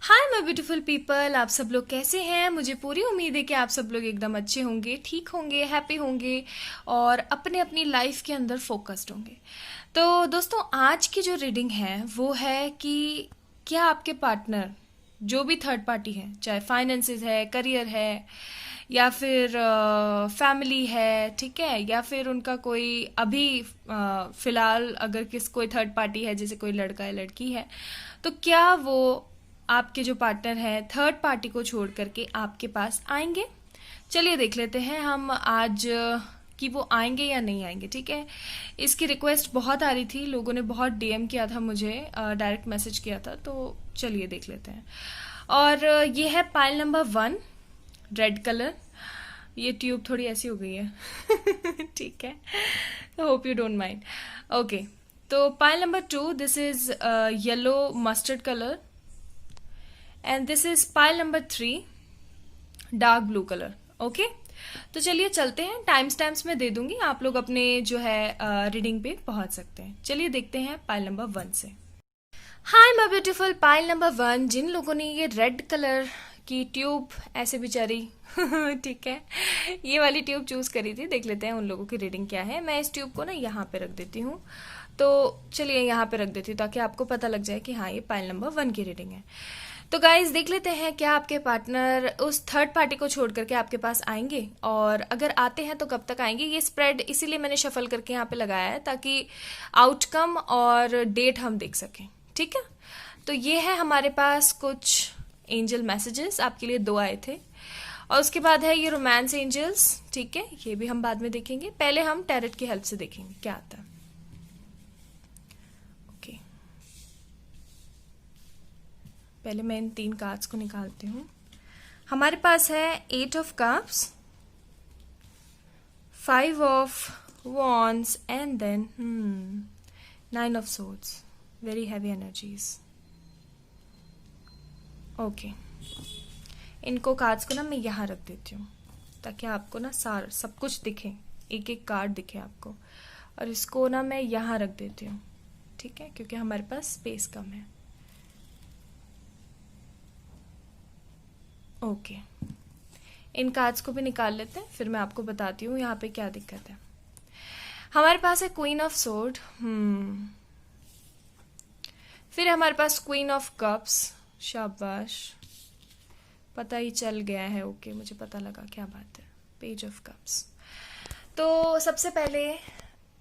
Hi my beautiful people, आप सब लोग कैसे हैं। मुझे पूरी उम्मीद है कि आप सब लोग एकदम अच्छे होंगे, ठीक होंगे, हैप्पी होंगे और अपने अपनी लाइफ के अंदर फोकस्ड होंगे। तो दोस्तों, आज की जो रीडिंग है वो है कि क्या आपके पार्टनर जो भी थर्ड पार्टी है, चाहे फाइनेंसेस है, करियर है या फिर फैमिली है, ठीक है, या फिर उनका कोई अभी फिलहाल अगर कोई थर्ड पार्टी है, जैसे कोई लड़का है लड़की है, तो क्या वो आपके जो पार्टनर है थर्ड पार्टी को छोड़ करके आपके पास आएंगे। चलिए देख लेते हैं हम आज कि वो आएंगे या नहीं आएंगे। ठीक है, इसकी रिक्वेस्ट बहुत आ रही थी, लोगों ने बहुत डीएम किया था मुझे, डायरेक्ट मैसेज किया था, तो चलिए देख लेते हैं। और ये है पाइल नंबर 1, रेड कलर। ये ट्यूब थोड़ी ऐसी हो गई है ठीक है, hope you don't mind. Okay, तो pile number 2, this is yellow mustard colour and this is pile number 3, dark blue colour. Okay, तो चलिए चलते हैं। टाइम स्टैम्प्स में दे दूंगी, आप लोग अपने जो है रीडिंग पे पहुंच सकते हैं। चलिए देखते हैं पाइल नंबर 1 से। हाय माय ब्यूटीफुल पाइल नंबर 1, जिन लोगों ने ये रेड कलर की ट्यूब ऐसे बेचारी ठीक है, ये वाली ट्यूब चूज करी थी, देख लेते हैं उन लोगों की रीडिंग क्या है। मैं इस ट्यूब को ना यहाँ पे रख देती हूँ, तो चलिए यहाँ पे रख देती हूँ ताकि आपको पता लग जाए कि हाँ ये पाइल नंबर 1 की रीडिंग है। तो गाइज देख लेते हैं क्या आपके पार्टनर उस थर्ड पार्टी को छोड़ करके आपके पास आएंगे, और अगर आते हैं तो कब तक आएंगे। ये स्प्रेड इसीलिए मैंने शफल करके यहाँ पे लगाया है ताकि आउटकम और डेट हम देख सकें। ठीक है, तो ये है हमारे पास कुछ एंजल मैसेजेस, आपके लिए 2 आए थे, और उसके बाद है ये रोमांस एंजल्स। ठीक है, ये भी हम बाद में देखेंगे, पहले हम टैरेट की हेल्प से देखेंगे क्या आता है। ओके, पहले मैं इन 3 कार्ड्स को निकालती हूँ। हमारे पास है 8 of cups, 5 of wands and then 9 of swords. Very heavy energies. Okay, इनको कार्ड्स को ना मैं यहाँ रख देती हूँ ताकि आपको ना सब कुछ दिखे, एक एक कार्ड दिखे आपको, और इसको ना मैं यहाँ रख देती हूँ। ठीक है, क्योंकि हमारे पास स्पेस कम है। ओके, इन कार्ड्स को भी निकाल लेते हैं, फिर मैं आपको बताती हूँ यहाँ पे क्या दिक्कत है। हमारे पास है क्वीन ऑफ सोर्ड, फिर हमारे पास क्वीन ऑफ कप्स। शाबाश, पता ही चल गया है। ओके, मुझे पता लगा, क्या बात है। Page of cups. तो सबसे पहले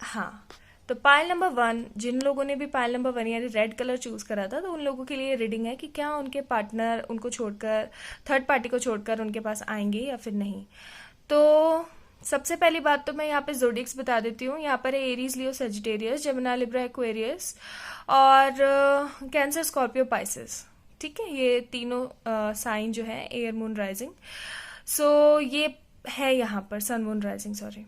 हाँ, तो पाइल नंबर 1, जिन लोगों ने भी पाइल नंबर 1 यानी रेड कलर चूज करा था, तो उन लोगों के लिए रीडिंग है कि क्या उनके पार्टनर उनको छोड़कर, थर्ड पार्टी को छोड़कर उनके पास आएंगे या फिर नहीं। तो सबसे पहली बात तो मैं यहाँ पे जोडिक्स बता देती हूँ। यहाँ पर है एरीज, लियो, सेजिटेरियस, जेमिनी, लिब्रा, एक्वेरियस और कैंसर, स्कॉर्पियो, पाइसेस। ठीक है, ये तीनों साइन जो है एयर मून राइजिंग। सो ये है यहाँ पर sun moon rising, sorry.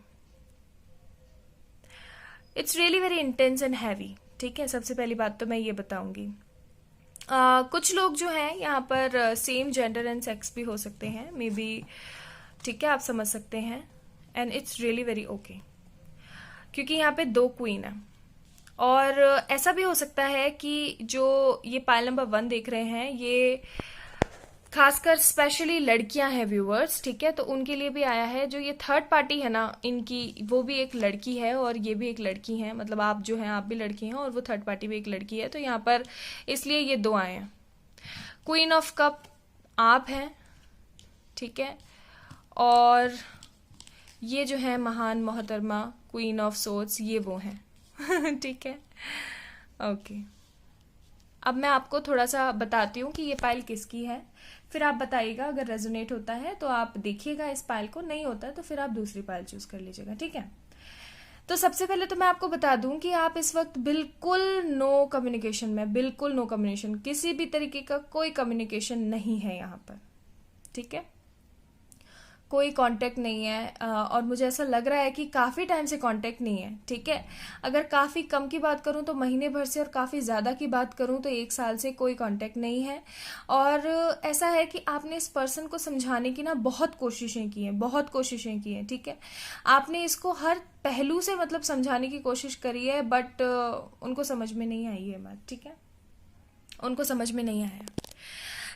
It's really very intense and heavy. ठीक है, सबसे पहली बात तो मैं ये बताऊंगी। कुछ लोग जो हैं यहाँ पर सेम जेंडर एंड सेक्स भी हो सकते हैं, मे बी। ठीक है, आप समझ सकते हैं, and it's really very okay, क्योंकि यहाँ पे 2 क्वीन है। और ऐसा भी हो सकता है कि जो ये पाइल नंबर 1 देख रहे हैं, ये खासकर स्पेशली लड़कियां हैं व्यूअर्स। ठीक है, तो उनके लिए भी आया है। जो ये थर्ड पार्टी है ना इनकी, वो भी एक लड़की है और ये भी एक लड़की है, मतलब आप जो हैं आप भी लड़की हैं और वो थर्ड पार्टी भी एक लड़की है। तो यहाँ पर इसलिए ये 2 आए हैं। क्वीन ऑफ कप आप हैं, ठीक है, और ये जो है महान मोहतरमा क्वीन ऑफ सोर्ड्स, ये वो हैं ठीक है, ओके। अब मैं आपको थोड़ा सा बताती हूँ कि ये पाइल किसकी है, फिर आप बताइएगा। अगर रेजोनेट होता है तो आप देखिएगा इस पाइल को, नहीं होता है तो फिर आप दूसरी पाइल चूज कर लीजिएगा। ठीक है, तो सबसे पहले तो मैं आपको बता दूं कि आप इस वक्त बिल्कुल नो कम्युनिकेशन में, बिल्कुल नो कम्युनिकेशन, किसी भी तरीके का कोई कम्युनिकेशन नहीं है यहाँ पर। ठीक है, कोई कांटेक्ट नहीं है, और मुझे ऐसा लग रहा है कि काफ़ी टाइम से कांटेक्ट नहीं है। ठीक है, अगर काफ़ी कम की बात करूं तो महीने भर से, और काफ़ी ज़्यादा की बात करूं तो 1 साल से कोई कांटेक्ट नहीं है। और ऐसा है कि आपने इस पर्सन को समझाने की ना बहुत कोशिशें की हैं, बहुत कोशिशें की हैं। ठीक है, आपने इसको हर पहलू से मतलब समझाने की कोशिश करी है, बट उनको समझ में नहीं आई है बात। ठीक है, उनको समझ में नहीं आया।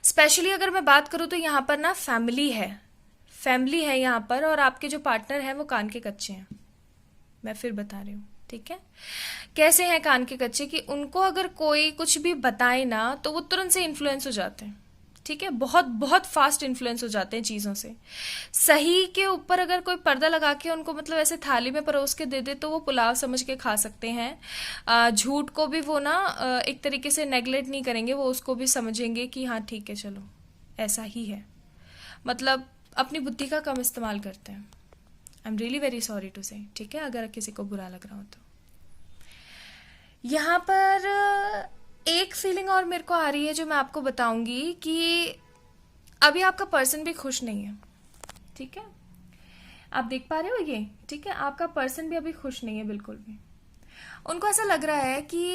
स्पेशली अगर मैं बात करूँ तो यहाँ पर ना फैमिली है यहाँ पर, और आपके जो पार्टनर हैं वो कान के कच्चे हैं। मैं फिर बता रही हूँ, ठीक है। कैसे हैं कान के कच्चे कि उनको अगर कोई कुछ भी बताए ना तो वो तुरंत से इन्फ्लुएंस हो जाते हैं, ठीक है। बहुत बहुत फास्ट इन्फ्लुएंस हो जाते हैं चीज़ों से। सही के ऊपर अगर कोई पर्दा लगा के उनको मतलब ऐसे थाली में परोस के दे दे तो वो पुलाव समझ के खा सकते हैं। झूठ को भी वो ना एक तरीके से नेगलेक्ट नहीं करेंगे, वो उसको भी समझेंगे कि हाँ ठीक है चलो ऐसा ही है। मतलब अपनी बुद्धि का कम इस्तेमाल करते हैं। I am really very sorry to say, ठीक है, अगर किसी को बुरा लग रहा हो तो। यहाँ पर एक फीलिंग और मेरे को आ रही है जो मैं आपको बताऊंगी कि अभी आपका पर्सन भी खुश नहीं है, ठीक है। आप देख पा रहे हो ये, ठीक है, आपका पर्सन भी अभी खुश नहीं है बिल्कुल भी। उनको ऐसा लग रहा है कि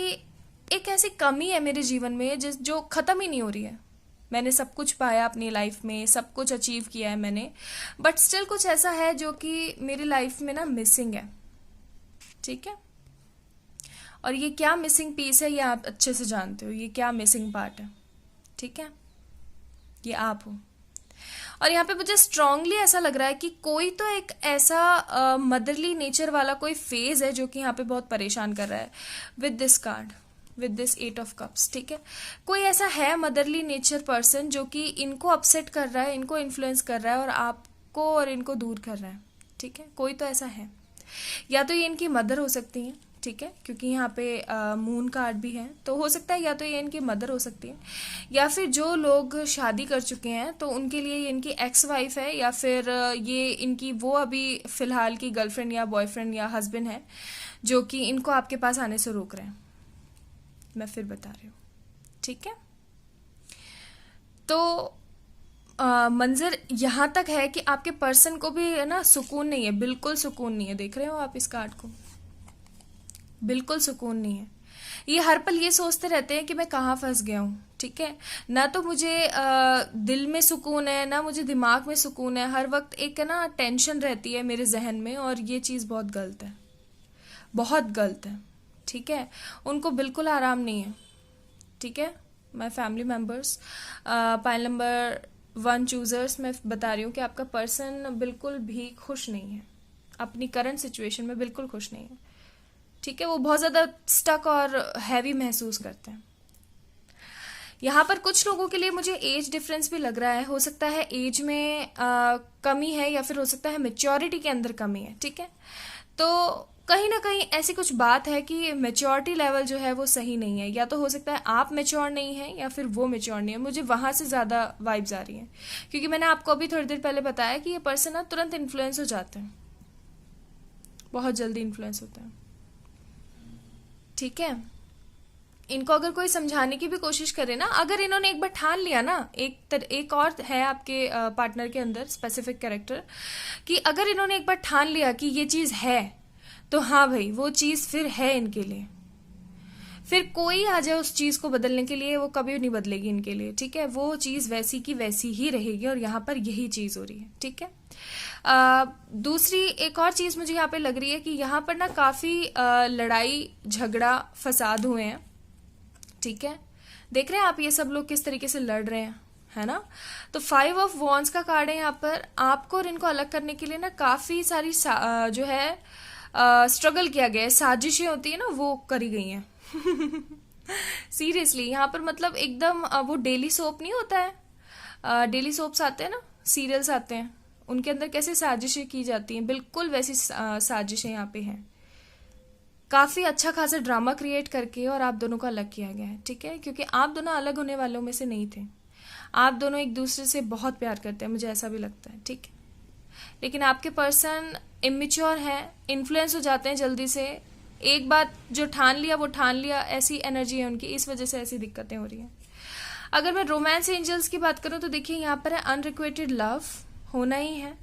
एक ऐसी कमी है मेरे जीवन में जो खत्म ही नहीं हो रही है। मैंने सब कुछ पाया अपनी लाइफ में, सब कुछ अचीव किया है मैंने, बट स्टिल कुछ ऐसा है जो कि मेरी लाइफ में ना मिसिंग है, ठीक है। और ये क्या मिसिंग पीस है ये आप अच्छे से जानते हो, ये क्या मिसिंग पार्ट है, ठीक है, ये आप हो। और यहाँ पे मुझे स्ट्रांगली ऐसा लग रहा है कि कोई तो एक ऐसा मदरली नेचर वाला कोई फेज है जो कि यहाँ पे बहुत परेशान कर रहा है with this card, with this 8 of cups, ठीक है। कोई ऐसा है मदरली नेचर पर्सन जो कि इनको अपसेट कर रहा है, इनको इन्फ्लुएंस कर रहा है और आपको और इनको दूर कर रहा है, ठीक है। कोई तो ऐसा है, या तो ये इनकी मदर हो सकती है, ठीक है, क्योंकि यहाँ पे मून कार्ड भी है, तो हो सकता है या तो ये इनकी मदर हो सकती है, या फिर जो लोग शादी कर चुके हैं तो उनके लिए ये इनकी एक्स वाइफ है, या फिर ये इनकी वो अभी फिलहाल की गर्लफ्रेंड या बॉयफ्रेंड या हस्बैंड है जो कि इनको आपके पास आने से रोक रहे हैं। मैं फिर बता रही हूँ, ठीक है। तो मंजर यहाँ तक है कि आपके पर्सन को भी है ना सुकून नहीं है, बिल्कुल सुकून नहीं है। देख रहे हो आप इस कार्ड को, बिल्कुल सुकून नहीं है। ये हर पल ये सोचते रहते हैं कि मैं कहाँ फंस गया हूँ, ठीक है। ना तो मुझे दिल में सुकून है, ना मुझे दिमाग में सुकून है। हर वक्त एक है ना टेंशन रहती है मेरे जहन में, और ये चीज़ बहुत गलत है, बहुत गलत है, ठीक है। उनको बिल्कुल आराम नहीं है, ठीक है। My family members, pile number 1 choosers, मैं बता रही हूँ कि आपका पर्सन बिल्कुल भी खुश नहीं है, अपनी करंट सिचुएशन में बिल्कुल खुश नहीं है, ठीक है। वो बहुत ज़्यादा स्टक और हैवी महसूस करते हैं। यहाँ पर कुछ लोगों के लिए मुझे एज डिफरेंस भी लग रहा है। हो सकता है एज में कमी है, या फिर हो सकता है मेच्योरिटी के अंदर कमी है, ठीक है। तो कहीं ना कहीं ऐसी कुछ बात है कि मेच्योरिटी लेवल जो है वो सही नहीं है। या तो हो सकता है आप मेच्योर नहीं हैं, या फिर वो मेच्योर नहीं है। मुझे वहाँ से ज़्यादा वाइब्स आ रही हैं, क्योंकि मैंने आपको अभी थोड़ी देर पहले बताया कि ये पर्सन ना तुरंत इन्फ्लुएंस हो जाते हैं, बहुत जल्दी इन्फ्लुएंस होता है, ठीक है। इनको अगर कोई समझाने की भी कोशिश करे ना, अगर इन्होंने एक बार ठान लिया ना, एक और है आपके पार्टनर के अंदर स्पेसिफिक कैरेक्टर, कि अगर इन्होंने एक बार ठान लिया कि ये चीज़ है, तो हाँ भाई वो चीज़ फिर है इनके लिए। फिर कोई आ जाए उस चीज़ को बदलने के लिए, वो कभी नहीं बदलेगी इनके लिए, ठीक है। वो चीज़ वैसी की वैसी ही रहेगी, और यहाँ पर यही चीज़ हो रही है, ठीक है। दूसरी एक और चीज़ मुझे यहाँ पे लग रही है कि यहाँ पर ना काफ़ी लड़ाई झगड़ा फसाद हुए हैं, ठीक है। देख रहे हैं आप ये सब लोग किस तरीके से लड़ रहे हैं, है ना। तो 5 ऑफ वॉन्ड्स का कार्ड है यहाँ पर। आपको और इनको अलग करने के लिए ना काफ़ी सारी जो है स्ट्रगल किया गया है, साजिशें होती है ना वो करी गई हैं। सीरियसली यहाँ पर मतलब एकदम वो डेली सोप नहीं होता है, डेली सोप्स आते हैं ना, सीरियल्स आते हैं, उनके अंदर कैसे साजिशें की जाती हैं, बिल्कुल वैसी साजिशें यहाँ पे हैं। काफ़ी अच्छा खासा ड्रामा क्रिएट करके और आप दोनों को अलग किया गया है, ठीक है। क्योंकि आप दोनों अलग होने वालों में से नहीं थे, आप दोनों एक दूसरे से बहुत प्यार करते हैं, मुझे ऐसा भी लगता है, ठीक है। लेकिन आपके पर्सन इमेच्योर हैं, इन्फ्लुएंस हो जाते हैं जल्दी से। एक बात जो ठान लिया वो ठान लिया, ऐसी एनर्जी है उनकी, इस वजह से ऐसी दिक्कतें हो रही हैं। अगर मैं रोमांस एंजल्स की बात करूं तो देखिए यहाँ पर है अनरिक्वेटेड लव होना ही है,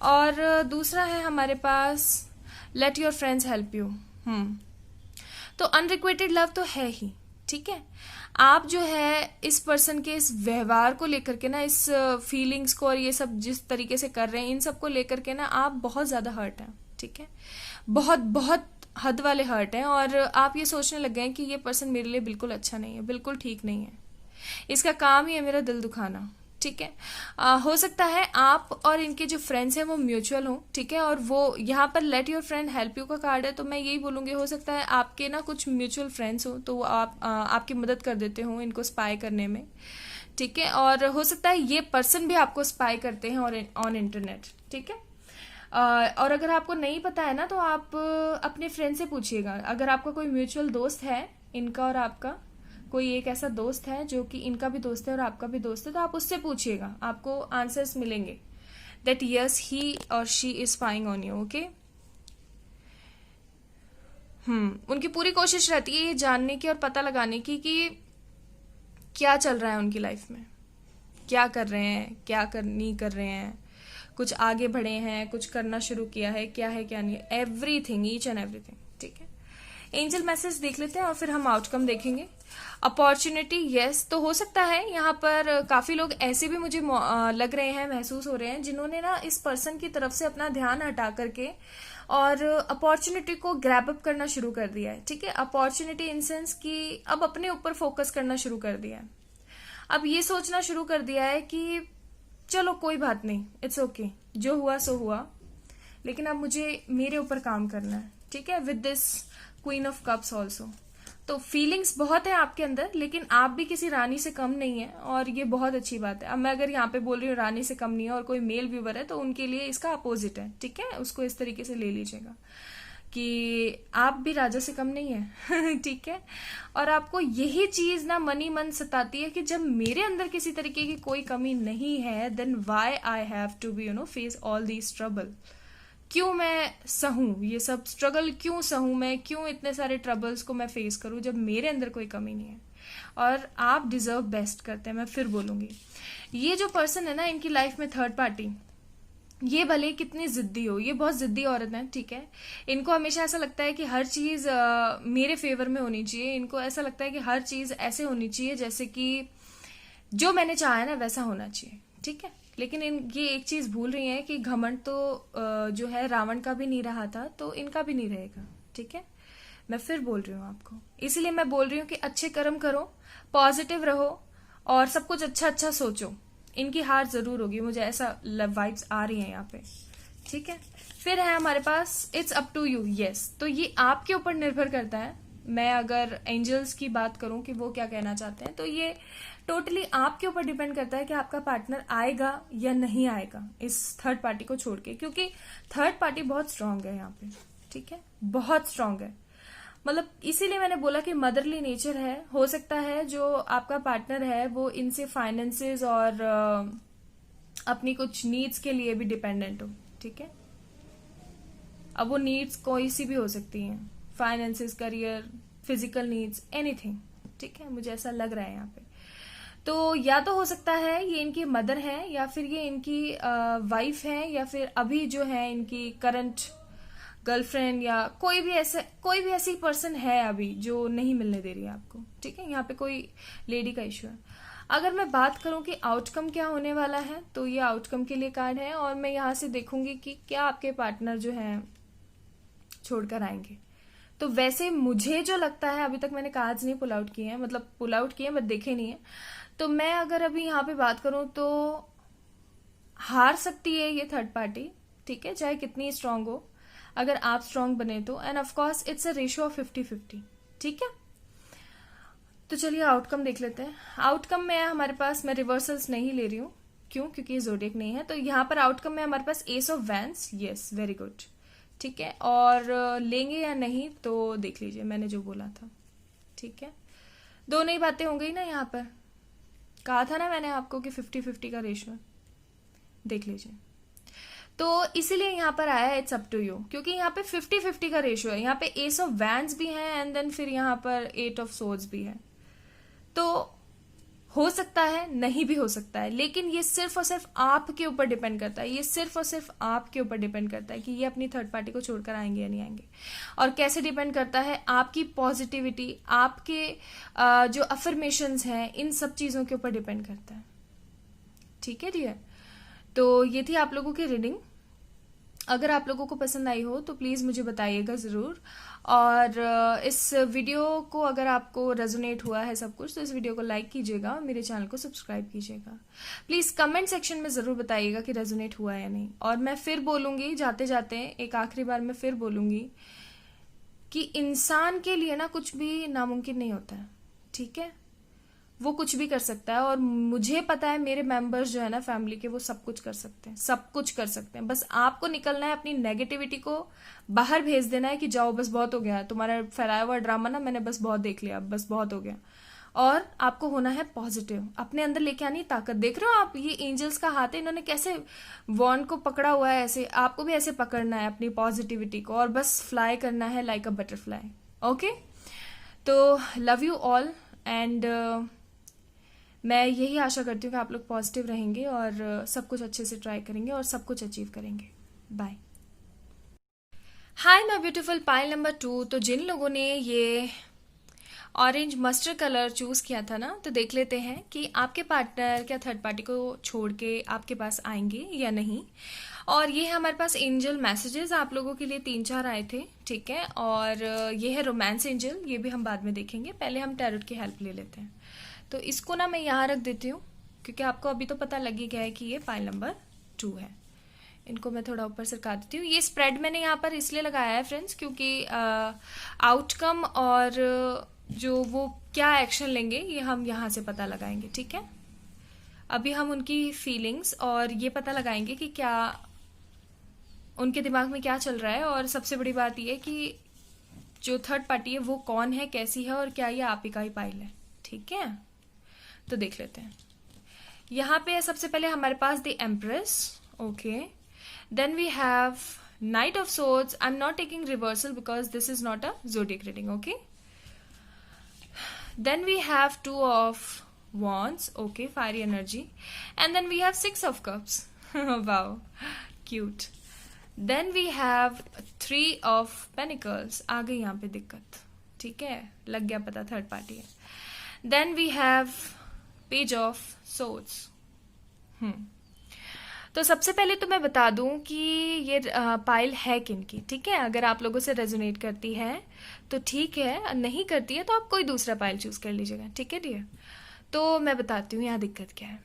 और दूसरा है हमारे पास let your friends help you. तो अनरिक्वेटेड लव तो है ही, ठीक है। आप जो है इस पर्सन के इस व्यवहार को लेकर के ना, इस फीलिंग्स को और ये सब जिस तरीके से कर रहे हैं, इन सब को लेकर के ना आप बहुत ज़्यादा हर्ट हैं, ठीक है। बहुत बहुत हद वाले हर्ट हैं, और आप ये सोचने लग गए हैं कि ये पर्सन मेरे लिए बिल्कुल अच्छा नहीं है, बिल्कुल ठीक नहीं है। इसका काम ही है मेरा दिल दुखाना, ठीक है। हो सकता है आप और इनके जो फ्रेंड्स हैं वो म्यूचुअल हों, ठीक है, और वो यहाँ पर let your friend help you का कार्ड है, तो मैं यही बोलूँगी हो सकता है आपके ना कुछ म्यूचुअल फ्रेंड्स हो, तो वो आपकी मदद कर देते हो इनको स्पाई करने में, ठीक है। और हो सकता है ये पर्सन भी आपको स्पाई करते हैं और ऑन इंटरनेट, ठीक है। और अगर आपको नहीं पता है ना, तो आप अपने फ्रेंड से पूछिएगा। अगर आपका कोई म्यूचुअल दोस्त है, इनका और आपका कोई एक ऐसा दोस्त है जो कि इनका भी दोस्त है और आपका भी दोस्त है, तो आप उससे पूछिएगा, आपको आंसर्स मिलेंगे दैट यस ही और she is spying on you, okay. उनकी पूरी कोशिश रहती है ये जानने की और पता लगाने की कि क्या चल रहा है उनकी लाइफ में, क्या कर रहे हैं, क्या नहीं कर रहे हैं, कुछ आगे बढ़े हैं, कुछ करना शुरू किया है क्या नहीं, एवरीथिंग, ईच एंड एवरीथिंग, ठीक है। एंजल मैसेज देख लेते हैं और फिर हम आउटकम देखेंगे। अपॉर्चुनिटी, यस, तो हो सकता है यहाँ पर काफी लोग ऐसे भी मुझे लग रहे हैं, महसूस हो रहे हैं, जिन्होंने ना इस पर्सन की तरफ से अपना ध्यान हटा करके और अपॉर्चुनिटी को ग्रैब अप करना शुरू कर दिया है, ठीक है। अपॉर्चुनिटी इन सेंस कि अब अपने ऊपर फोकस करना शुरू कर दिया है। अब ये सोचना शुरू कर दिया है कि चलो कोई बात नहीं, इट्स ओके, जो हुआ सो हुआ, लेकिन अब मुझे मेरे ऊपर काम करना है, ठीक है। With this queen of cups also, तो फीलिंग्स बहुत है आपके अंदर, लेकिन आप भी किसी रानी से कम नहीं है और ये बहुत अच्छी बात है। अब मैं अगर यहाँ पे बोल रही हूँ रानी से कम नहीं है और कोई मेल व्यूवर है, तो उनके लिए इसका अपोजिट है, ठीक है। उसको इस तरीके से ले लीजिएगा कि आप भी राजा से कम नहीं है ठीक है। और आपको यही चीज ना मनी मन सताती है कि जब मेरे अंदर किसी तरीके की कोई कमी नहीं है, then why I have to be face all these trouble. क्यों मैं सहूं ये सब स्ट्रगल, क्यों सहूं मैं, क्यों इतने सारे ट्रबल्स को मैं फेस करूं जब मेरे अंदर कोई कमी नहीं है। और आप डिजर्व बेस्ट करते हैं, मैं फिर बोलूंगी। ये जो पर्सन है ना, इनकी लाइफ में थर्ड पार्टी, ये भले कितनी जिद्दी हो, ये बहुत जिद्दी औरत है, ठीक है। इनको हमेशा ऐसा लगता है कि हर चीज मेरे फेवर में होनी चाहिए। इनको ऐसा लगता है कि हर चीज ऐसे होनी चाहिए जैसे कि जो मैंने चाहा है ना वैसा होना चाहिए, ठीक है। लेकिन ये एक चीज भूल रही है कि घमंड तो जो है रावण का भी नहीं रहा था, तो इनका भी नहीं रहेगा, ठीक है। मैं फिर बोल रही हूँ आपको, इसीलिए मैं बोल रही हूँ कि अच्छे कर्म करो, पॉजिटिव रहो और सब कुछ अच्छा अच्छा सोचो। इनकी हार जरूर होगी, मुझे ऐसा वाइब्स आ रही हैं यहाँ पे, ठीक है। फिर है हमारे पास it's up to you, yes, तो ये आपके ऊपर निर्भर करता है। मैं अगर एंजल्स की बात करूं कि वो क्या कहना चाहते हैं, तो ये टोटली आपके ऊपर डिपेंड करता है कि आपका पार्टनर आएगा या नहीं आएगा इस थर्ड पार्टी को छोड़ के, क्योंकि थर्ड पार्टी बहुत स्ट्रांग है यहाँ पे, ठीक है, बहुत स्ट्रांग है। मतलब इसीलिए मैंने बोला कि मदरली नेचर है। हो सकता है जो आपका पार्टनर है वो इनसे फाइनेंसेस और अपनी कुछ नीड्स के लिए भी डिपेंडेंट हो, ठीक है। अब वो नीड्स कोई सी भी हो सकती हैं, finances, career, physical needs, anything, ठीक है। मुझे ऐसा लग रहा है यहाँ पे। तो या तो हो सकता है ये इनकी मदर है, या फिर ये इनकी वाइफ है, या फिर अभी जो है इनकी करंट गर्लफ्रेंड, या कोई भी ऐसी पर्सन है अभी जो नहीं मिलने दे रही है आपको, ठीक है। यहाँ पे कोई लेडी का इशू है। अगर मैं बात करूं कि आउटकम क्या होने वाला है, तो ये आउटकम के लिए कार्ड है और मैं यहाँ से देखूंगी कि क्या आपके पार्टनर जो है छोड़कर आएंगे। तो वैसे मुझे जो लगता है, अभी तक मैंने कार्ड्स नहीं पुल आउट किए हैं, मतलब पुल आउट किए हैं बट देखे नहीं है, तो मैं अगर अभी यहाँ पे बात करूं तो हार सकती है ये थर्ड पार्टी, ठीक है, चाहे कितनी स्ट्रांग हो, अगर आप स्ट्रांग बने तो। End of course it's a ratio of 50-50, ठीक है। तो चलिए आउटकम देख लेते हैं। आउटकम में है हमारे पास, मैं रिवर्सल्स नहीं ले रही हूँ, क्यों, क्योंकि ये जोडिएक नहीं है। तो यहाँ पर आउटकम में हमारे पास ace of wands, yes, very good, ठीक है। और लेंगे या नहीं तो देख लीजिए, मैंने जो बोला था, ठीक है। दोनों ही बातें हो गई ना, यहाँ पर कहा था ना मैंने आपको कि 50-50 का रेशियो, देख लीजिए। तो इसीलिए यहाँ पर आया है इट्स अप टू यू, क्योंकि यहाँ पे 50-50 का रेशियो है। यहाँ पे एस ऑफ वैंस भी है एंड देन फिर यहाँ पर 8 ऑफ सोर्ड्स भी है। तो हो सकता है, नहीं भी हो सकता है, लेकिन ये सिर्फ और सिर्फ आपके ऊपर डिपेंड करता है। ये सिर्फ और सिर्फ आपके ऊपर डिपेंड करता है कि ये अपनी थर्ड पार्टी को छोड़कर आएंगे या नहीं आएंगे। और कैसे डिपेंड करता है, आपकी पॉजिटिविटी, आपके जो अफर्मेशंस हैं, इन सब चीजों के ऊपर डिपेंड करता है, ठीक है डियर। तो ये थी आप लोगों की रीडिंग। अगर आप लोगों को पसंद आई हो तो प्लीज़ मुझे बताइएगा ज़रूर। और इस वीडियो को अगर आपको रेजोनेट हुआ है सब कुछ तो इस वीडियो को लाइक कीजिएगा और मेरे चैनल को सब्सक्राइब कीजिएगा। प्लीज़ कमेंट सेक्शन में ज़रूर बताइएगा कि रेजोनेट हुआ है या नहीं। और मैं फिर बोलूँगी जाते जाते, एक आखिरी बार मैं फिर बोलूँगी कि इंसान के लिए ना कुछ भी नामुमकिन नहीं होता है, ठीक है। वो कुछ भी कर सकता है और मुझे पता है मेरे मेंबर्स जो है ना फैमिली के, वो सब कुछ कर सकते हैं, सब कुछ कर सकते हैं। बस आपको निकलना है, अपनी नेगेटिविटी को बाहर भेज देना है कि जाओ बस बहुत हो गया तुम्हारा फैलाया हुआ ड्रामा ना, मैंने बस बहुत देख लिया, बस बहुत हो गया। और आपको होना है पॉजिटिव, अपने अंदर लेके आनी ताकत। देख रहे हो आप, ये एंजल्स का हाथ है, इन्होंने कैसे वॉन्ड को पकड़ा हुआ है, ऐसे आपको भी ऐसे पकड़ना है अपनी पॉजिटिविटी को और बस फ्लाई करना है लाइक अ बटरफ्लाई। ओके, तो लव यू ऑल एंड मैं यही आशा करती हूँ कि आप लोग पॉजिटिव रहेंगे और सब कुछ अच्छे से ट्राई करेंगे और सब कुछ अचीव करेंगे। Bye. Hi my beautiful pile number 2। तो जिन लोगों ने ये ऑरेंज मस्टर्ड कलर चूज किया था ना, तो देख लेते हैं कि आपके पार्टनर क्या थर्ड पार्टी को छोड़ के आपके पास आएंगे या नहीं। और ये है हमारे पास एंजल मैसेजेस आप लोगों के लिए 3-4 आए थे, ठीक है। और ये है रोमांस एंजल, ये भी हम बाद में देखेंगे, पहले हम टैरोट की हेल्प ले लेते हैं। तो इसको ना मैं यहाँ रख देती हूँ क्योंकि आपको अभी तो पता लग ही गया है कि ये पाइल नंबर 2 है। इनको मैं थोड़ा ऊपर सरका देती हूँ। ये स्प्रेड मैंने यहाँ पर इसलिए लगाया है फ्रेंड्स क्योंकि आउटकम और जो वो क्या एक्शन लेंगे ये हम यहाँ से पता लगाएंगे, ठीक है। अभी हम उनकी फीलिंग्स और ये पता लगाएंगे कि क्या उनके दिमाग में क्या चल रहा है। और सबसे बड़ी बात ये कि जो थर्ड पार्टी है वो कौन है, कैसी है और क्या ये आप ही का ही पाइल है, ठीक है। तो देख लेते हैं। यहाँ पे सबसे पहले हमारे पास the empress, okay. Then we have knight of swords. I am not taking reversal because this is not a zodiac reading, okay. Then we have 2 of wands, okay, fiery energy. And then we have 6 of cups. Wow, cute. Then we have 3 of pentacles. आ गई यहाँ पे दिक्कत, ठीक है, लग गया पता third party है। Then we have page of swords. तो सबसे पहले तो मैं बता दूं कि ये पाइल है किनकी, ठीक है। अगर आप लोगों से रेजोनेट करती है तो ठीक है, नहीं करती है तो आप कोई दूसरा पाइल चूज कर लीजिएगा, ठीक है डियर। तो मैं बताती हूँ यहाँ दिक्कत क्या है।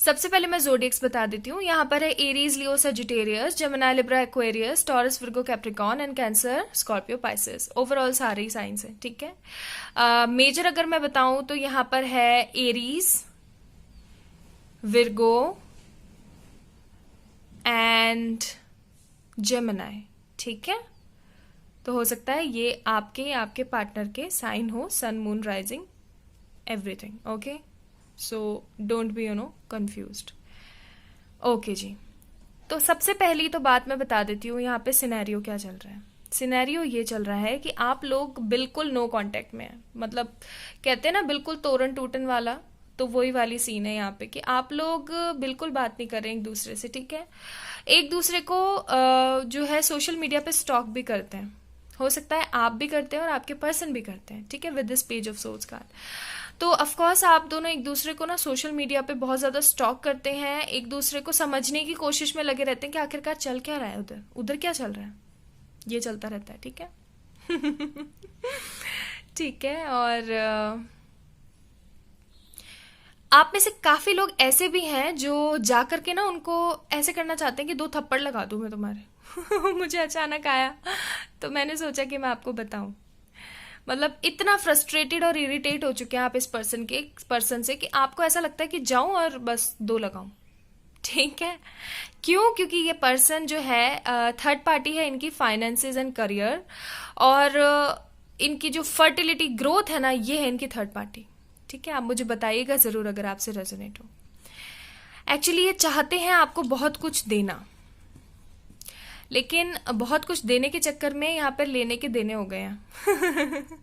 सबसे पहले मैं ज़ोडिएक्स बता देती हूँ। यहाँ पर है Aries, Leo, Sagittarius, Gemini, Libra, Aquarius, taurus, Virgo, Capricorn and cancer, Scorpio, Pisces. Overall सारे ही साइंस हैं, ठीक है। मेजर अगर मैं बताऊं तो यहाँ पर है एरीज, विर्गो एंड जेमिनी, ठीक है। तो हो सकता है ये आपके पार्टनर के साइन हो, sun, moon, rising, everything, okay. So don't be confused, okay जी। तो सबसे पहली तो बात मैं बता देती हूँ यहाँ पे सिनेरियो क्या चल रहा है। सिनेरियो ये चल रहा है कि आप लोग बिल्कुल नो कांटेक्ट में हैं, मतलब कहते हैं ना बिल्कुल तोरन टूटन वाला, तो वही वाली सीन है यहाँ पे कि आप लोग बिल्कुल बात नहीं कर रहे हैं एक दूसरे से, ठीक है। एक दूसरे को जो है सोशल मीडिया पे स्टॉक भी करते हैं, हो सकता है आप भी करते हैं और आपके पर्सन भी करते हैं, ठीक है, with this page of swords card. तो ऑफकोर्स आप दोनों एक दूसरे को ना सोशल मीडिया पे बहुत ज्यादा स्टॉक करते हैं, एक दूसरे को समझने की कोशिश में लगे रहते हैं कि आखिरकार चल क्या रहा है, उधर उधर क्या चल रहा है, ये चलता रहता है, ठीक है। ठीक है। और आप में से काफी लोग ऐसे भी हैं जो जा करके ना उनको ऐसे करना चाहते हैं कि 2 थप्पड़ लगा दूं मैं तुम्हारे। मुझे अचानक आया तो मैंने सोचा कि मैं आपको बताऊं। मतलब इतना फ्रस्ट्रेटेड और इरिटेट हो चुके हैं आप इस पर्सन से कि आपको ऐसा लगता है कि जाऊं और बस 2 लगाऊं, ठीक है। क्यों? क्योंकि ये पर्सन जो है थर्ड पार्टी है, इनकी फाइनेंसेस एंड करियर और इनकी जो फर्टिलिटी ग्रोथ है ना, ये है इनकी थर्ड पार्टी, ठीक है। आप मुझे बताइएगा जरूर अगर आपसे रेजोनेट हो। एक्चुअली ये चाहते हैं आपको बहुत कुछ देना, लेकिन बहुत कुछ देने के चक्कर में यहाँ पर लेने के देने हो गए हैं।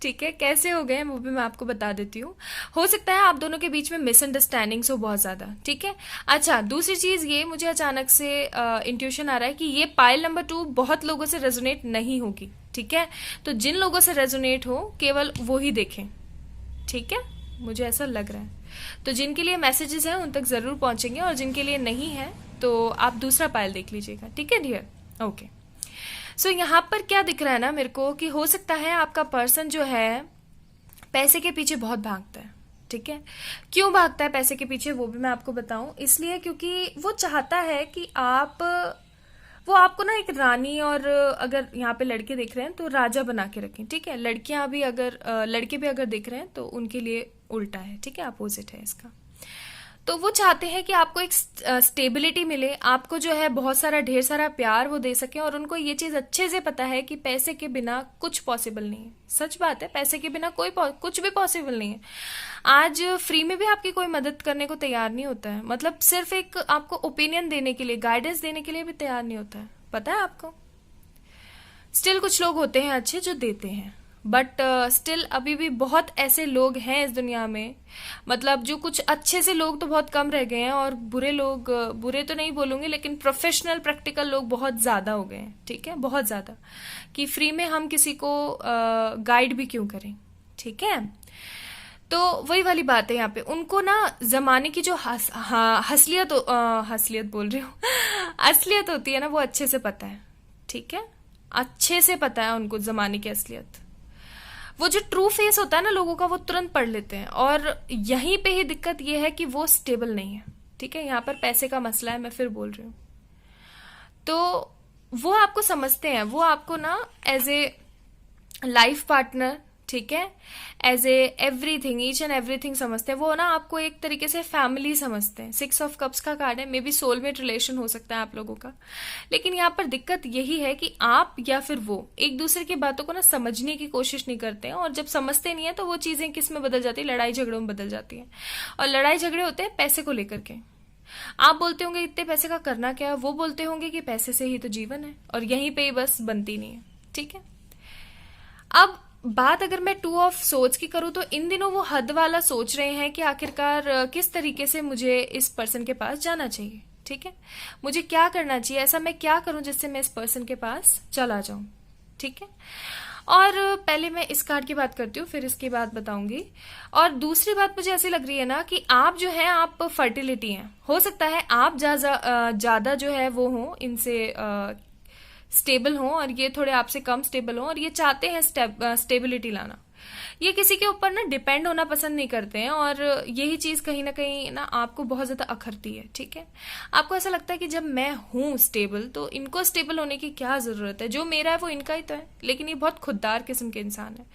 ठीक है, कैसे हो गए हैं वो भी मैं आपको बता देती हूँ। हो सकता है आप दोनों के बीच में मिसअंडरस्टैंडिंग्स हो बहुत ज्यादा, ठीक है। अच्छा, दूसरी चीज ये मुझे अचानक से इंट्यूशन आ रहा है कि ये पाइल नंबर 2 बहुत लोगों से रेजोनेट नहीं होगी, ठीक है। तो जिन लोगों से रेजोनेट हो केवल वो ही देखें, ठीक है, मुझे ऐसा लग रहा है। तो जिनके लिए मैसेजेस हैं उन तक जरूर पहुंचेंगे और जिनके लिए नहीं है तो आप दूसरा पायल देख लीजिएगा, ठीक है डियर। ओके, सो यहाँ पर क्या दिख रहा है ना मेरे को कि हो सकता है आपका पर्सन जो है पैसे के पीछे बहुत भागता है, ठीक है। क्यों भागता है पैसे के पीछे वो भी मैं आपको बताऊं। इसलिए क्योंकि वो चाहता है कि वो आपको ना एक रानी, और अगर यहाँ पे लड़के देख रहे हैं तो राजा बना के रखें, ठीक है। लड़कियां भी अगर लड़के भी अगर देख रहे हैं तो उनके लिए उल्टा है, ठीक है, अपोजिट है इसका। तो वो चाहते हैं कि आपको एक स्टेबिलिटी मिले, आपको जो है बहुत सारा ढेर सारा प्यार वो दे सके, और उनको ये चीज अच्छे से पता है कि पैसे के बिना कुछ पॉसिबल नहीं है। सच बात है, पैसे के बिना कुछ भी पॉसिबल नहीं है। आज फ्री में भी आपकी कोई मदद करने को तैयार नहीं होता है, मतलब सिर्फ एक आपको ओपिनियन देने के लिए, गाइडेंस देने के लिए भी तैयार नहीं होता है, पता है आपको। स्टिल कुछ लोग होते हैं अच्छे जो देते हैं, बट स्टिल अभी भी बहुत ऐसे लोग हैं इस दुनिया में, मतलब जो कुछ अच्छे से लोग तो बहुत कम रह गए हैं, और बुरे लोग, बुरे तो नहीं बोलूंगे लेकिन प्रोफेशनल प्रैक्टिकल लोग बहुत ज्यादा हो गए हैं, ठीक है, बहुत ज्यादा, कि फ्री में हम किसी को गाइड भी क्यों करें, ठीक है। तो वही वाली बात है यहाँ पे, उनको ना जमाने की जो हसलियत बोल रही हूँ असलियत होती है ना, वो अच्छे से पता है, ठीक है, अच्छे से पता है उनको जमाने की असलियत। वो जो ट्रू फेस होता है ना लोगों का, वो तुरंत पढ़ लेते हैं, और यहीं पे ही दिक्कत ये है कि वो स्टेबल नहीं है, ठीक है। यहाँ पर पैसे का मसला है, मैं फिर बोल रही हूँ। तो वो आपको समझते हैं, वो आपको ना एज ए लाइफ पार्टनर, ठीक है, as a everything, each and everything समझते हैं। वो ना आपको एक तरीके से फैमिली समझते हैं। 6 ऑफ कप्स का कार्ड है, मे बी सोलमेट रिलेशन हो सकता है आप लोगों का। लेकिन यहाँ पर दिक्कत यही है कि आप या फिर वो एक दूसरे की बातों को ना समझने की कोशिश नहीं करते हैं, और जब समझते नहीं है तो वो चीजें किस में बदल जाती है, लड़ाई झगड़ों में बदल जाती है। और लड़ाई झगड़े होते हैं पैसे को लेकर के। आप बोलते होंगे इतने पैसे का करना क्या, वो बोलते होंगे कि पैसे से ही तो जीवन है, और यहीं पे ही बस बनती नहीं है, ठीक है। अब बात अगर मैं 2 ऑफ सोच की करूं, तो इन दिनों वो हद वाला सोच रहे हैं कि आखिरकार किस तरीके से मुझे इस पर्सन के पास जाना चाहिए, ठीक है, मुझे क्या करना चाहिए, ऐसा मैं क्या करूं जिससे मैं इस पर्सन के पास चला जाऊं, ठीक है। और पहले मैं इस कार्ड की बात करती हूँ, फिर इसकी बात बताऊंगी। और दूसरी बात मुझे ऐसी लग रही है ना कि आप जो है, आप फर्टिलिटी हैं, हो सकता है आप ज्यादा जो है वो हो इनसे स्टेबल हो, और ये थोड़े आपसे कम स्टेबल हो, और ये चाहते हैं स्टेबिलिटी लाना। ये किसी के ऊपर ना डिपेंड होना पसंद नहीं करते हैं, और यही चीज कहीं ना कहीं ना आपको बहुत ज्यादा अखरती है, ठीक है। आपको ऐसा लगता है कि जब मैं हूं स्टेबल तो इनको स्टेबल होने की क्या जरूरत है, जो मेरा है वो इनका ही तो है। लेकिन ये बहुत खुददार किस्म के इंसान है।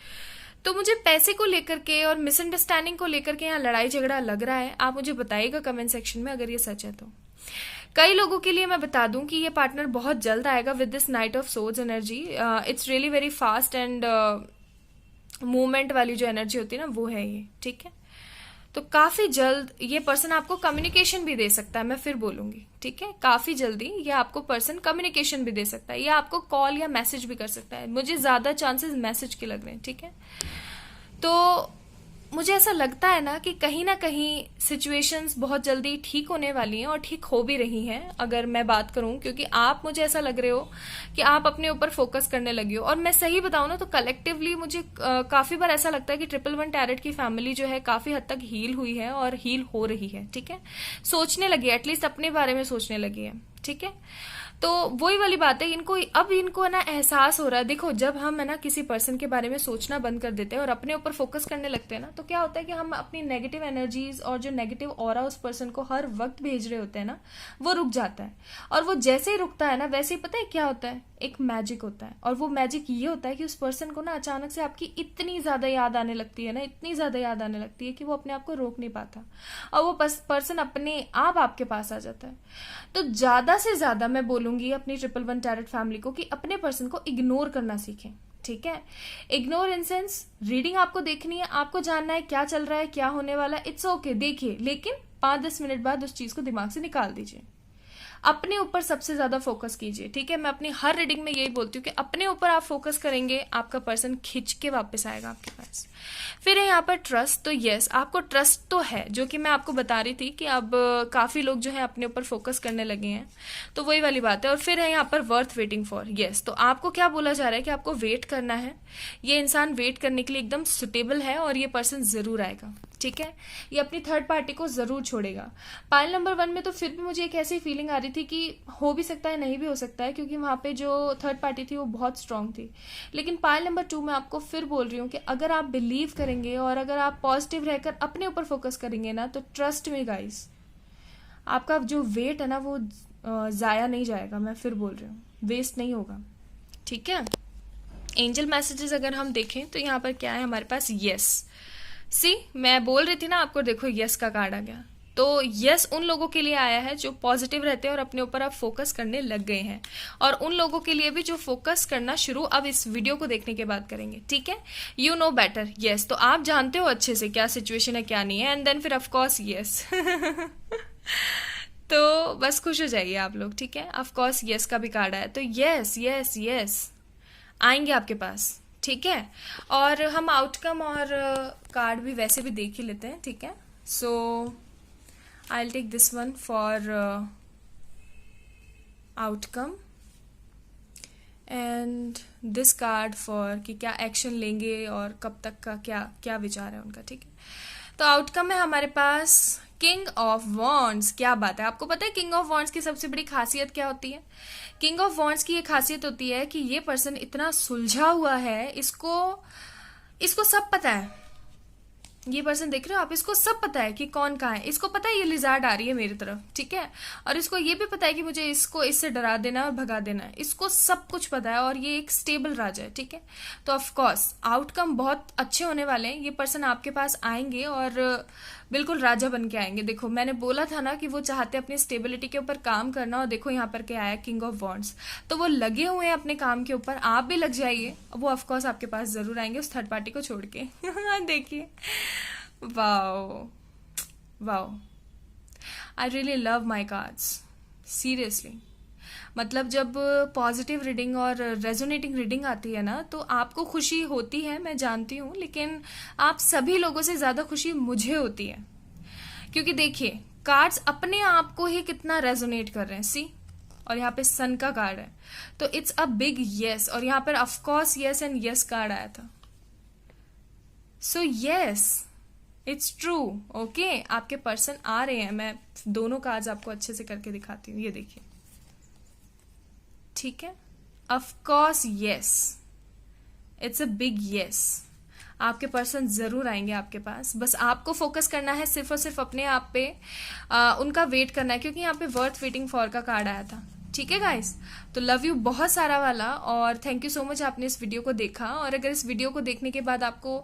तो मुझे पैसे को लेकर के और मिसअंडरस्टैंडिंग को लेकर के यहाँ लड़ाई झगड़ा लग रहा है। आप मुझे बताइएगा कमेंट सेक्शन में अगर ये सच है तो। कई लोगों के लिए मैं बता दूं कि ये पार्टनर बहुत जल्द आएगा with this night of swords energy. It's really very fast and movement वाली जो एनर्जी होती है ना, वो है ये, ठीक है। तो काफी जल्द ये पर्सन आपको कम्युनिकेशन भी दे सकता है, मैं फिर बोलूंगी, ठीक है। काफी जल्दी ये आपको पर्सन कम्युनिकेशन भी दे सकता है, या आपको कॉल या मैसेज भी कर सकता है। मुझे ज्यादा चांसेस मैसेज के लग रहे हैं, ठीक है। तो मुझे ऐसा लगता है ना कि कहीं ना कहीं सिचुएशंस बहुत जल्दी ठीक होने वाली हैं, और ठीक हो भी रही हैं अगर मैं बात करूं, क्योंकि आप मुझे ऐसा लग रहे हो कि आप अपने ऊपर फोकस करने लगे हो। और मैं सही बताऊं ना तो कलेक्टिवली मुझे काफी बार ऐसा लगता है कि 111 टैरेट की फैमिली जो है काफी हद तक हील हुई है और हील हो रही है, ठीक है। सोचने लगी है, एटलीस्ट अपने बारे में सोचने लगी है, ठीक है। तो वही वाली बात है, इनको ना एहसास हो रहा है। देखो, जब हम है ना किसी पर्सन के बारे में सोचना बंद कर देते हैं और अपने ऊपर फोकस करने लगते हैं ना, तो क्या होता है कि हम अपनी नेगेटिव एनर्जीज और जो नेगेटिव ऑरा उस पर्सन को हर वक्त भेज रहे होते हैं ना, वो रुक जाता है। और वो जैसे ही रुकता है ना, वैसे ही पता है क्या होता है, एक मैजिक होता है। और वो मैजिक ये होता है कि उस पर्सन को ना अचानक से आपकी इतनी ज्यादा याद आने लगती है ना, इतनी ज्यादा याद आने लगती है कि वो अपने आप को रोक नहीं पाता, और वो पर्सन अपने आप आपके पास आ जाता है। तो ज्यादा से ज्यादा मैं बोलूंगी अपनी 111 टैरेट फैमिली को कि अपने पर्सन को इग्नोर करना सीखें, ठीक है। इग्नोर इन सेंस, रीडिंग आपको देखनी है, आपको जानना है क्या चल रहा है, क्या होने वाला है, इट्स ओके, देखिए, लेकिन 5-10 मिनट बाद उस चीज को दिमाग से निकाल दीजिए। अपने ऊपर सबसे ज्यादा फोकस कीजिए, ठीक है। मैं अपनी हर रीडिंग में यही बोलती हूँ कि अपने ऊपर आप फोकस करेंगे, आपका पर्सन खिंच के वापस आएगा आपके पास। फिर है यहाँ पर ट्रस्ट। तो यस, आपको ट्रस्ट तो है, जो कि मैं आपको बता रही थी कि अब काफी लोग जो है अपने ऊपर फोकस करने लगे हैं, तो वही वाली बात है। और फिर है यहाँ पर वर्थ वेटिंग फॉर। यस, तो आपको क्या बोला जा रहा है कि आपको वेट करना है, ये इंसान वेट करने के लिए एकदम सुटेबल है, और ये पर्सन जरूर आएगा, ठीक है, ये अपनी थर्ड पार्टी को जरूर छोड़ेगा। पाइल नंबर 1 में तो फिर भी मुझे एक ऐसी फीलिंग आ रही थी कि हो भी सकता है नहीं भी हो सकता है, क्योंकि वहां पे जो थर्ड पार्टी थी वो बहुत स्ट्रांग थी। लेकिन पाइल नंबर 2 में आपको फिर बोल रही हूँ कि अगर आप बिलीव करेंगे और अगर आप पॉजिटिव रहकर अपने ऊपर फोकस करेंगे ना, तो ट्रस्ट में गाइस आपका जो वेट है ना वो जाया नहीं जाएगा। मैं फिर बोल रही हूँ, वेस्ट नहीं होगा। ठीक है, एंजल मैसेजेस अगर हम देखें तो यहाँ पर क्या है हमारे पास, यस। सी, मैं बोल रही थी ना आपको, देखो यस का कार्ड आ गया। तो यस उन लोगों के लिए आया है जो पॉजिटिव रहते हैं और अपने ऊपर अब फोकस करने लग गए हैं, और उन लोगों के लिए भी जो फोकस करना शुरू अब इस वीडियो को देखने के बाद करेंगे। ठीक है, यू नो बेटर, यस। तो आप जानते हो अच्छे से क्या सिचुएशन है क्या नहीं है, एंड देन फिर ऑफकोर्स यस। तो बस खुश हो जाइए आप लोग। ठीक है, ऑफकोर्स यस का भी कार्ड आया, तो यस यस यस आएंगे आपके पास। ठीक है, और हम आउटकम और कार्ड भी वैसे भी देख ही लेते हैं। ठीक है, so I will take this one for outcome and this card for कि क्या एक्शन लेंगे और कब तक का क्या क्या विचार है उनका। ठीक है, तो आउटकम है हमारे पास किंग ऑफ वॉन्ड्स। क्या बात है, आपको पता है किंग ऑफ वॉन्ड्स की सबसे बड़ी खासियत क्या होती है? किंग ऑफ वॉन्ड्स की ये खासियत होती है कि ये पर्सन इतना सुलझा हुआ है, इसको सब पता है। ये पर्सन देख रहे हो आप, इसको सब पता है कि कौन कहाँ है। इसको पता है ये लिजार्ड आ रही है मेरी तरफ, ठीक है, और इसको ये भी पता है कि मुझे इसको इससे डरा देना है और भगा देना है। इसको सब कुछ पता है और ये एक स्टेबल राजा है। ठीक है, तो ऑफ कोर्स आउटकम बहुत अच्छे होने वाले हैं। ये पर्सन आपके पास आएंगे और बिल्कुल राजा बन के आएंगे। देखो मैंने बोला था ना कि वो चाहते अपनी स्टेबिलिटी के ऊपर काम करना, और देखो यहाँ पर क्या आया, किंग ऑफ वॉन्ड्स। तो वो लगे हुए हैं अपने काम के ऊपर, आप भी लग जाइए। वो ऑफकोर्स आपके पास जरूर आएंगे उस थर्ड पार्टी को छोड़ के। देखिए, wow wow, I really love my cards, seriously. मतलब जब पॉजिटिव रीडिंग और रेजोनेटिंग रीडिंग आती है ना, तो आपको खुशी होती है, मैं जानती हूँ, लेकिन आप सभी लोगों से ज्यादा खुशी मुझे होती है। क्योंकि देखिए कार्ड्स अपने आप को ही कितना रेजोनेट कर रहे हैं। सी, और यहाँ पे सन का कार्ड है, तो इट्स अ बिग यस। और यहाँ पर of course yes and yes card आया था। So yes, it's true. Okay, आपके पर्सन आ रहे हैं। मैं दोनों कार्ड्स आपको अच्छे से करके दिखाती हूँ, ये देखिए। ठीक है, of course yes, it's a big yes. आपके पर्सन जरूर आएंगे आपके पास, बस आपको फोकस करना है सिर्फ और सिर्फ अपने आप पे। उनका वेट करना है, क्योंकि यहाँ पे वर्थ वेटिंग फॉर का कार्ड आया था। ठीक है गाइस, तो लव यू बहुत सारा वाला, और थैंक यू सो मच आपने इस वीडियो को देखा। और अगर इस वीडियो को देखने के बाद आपको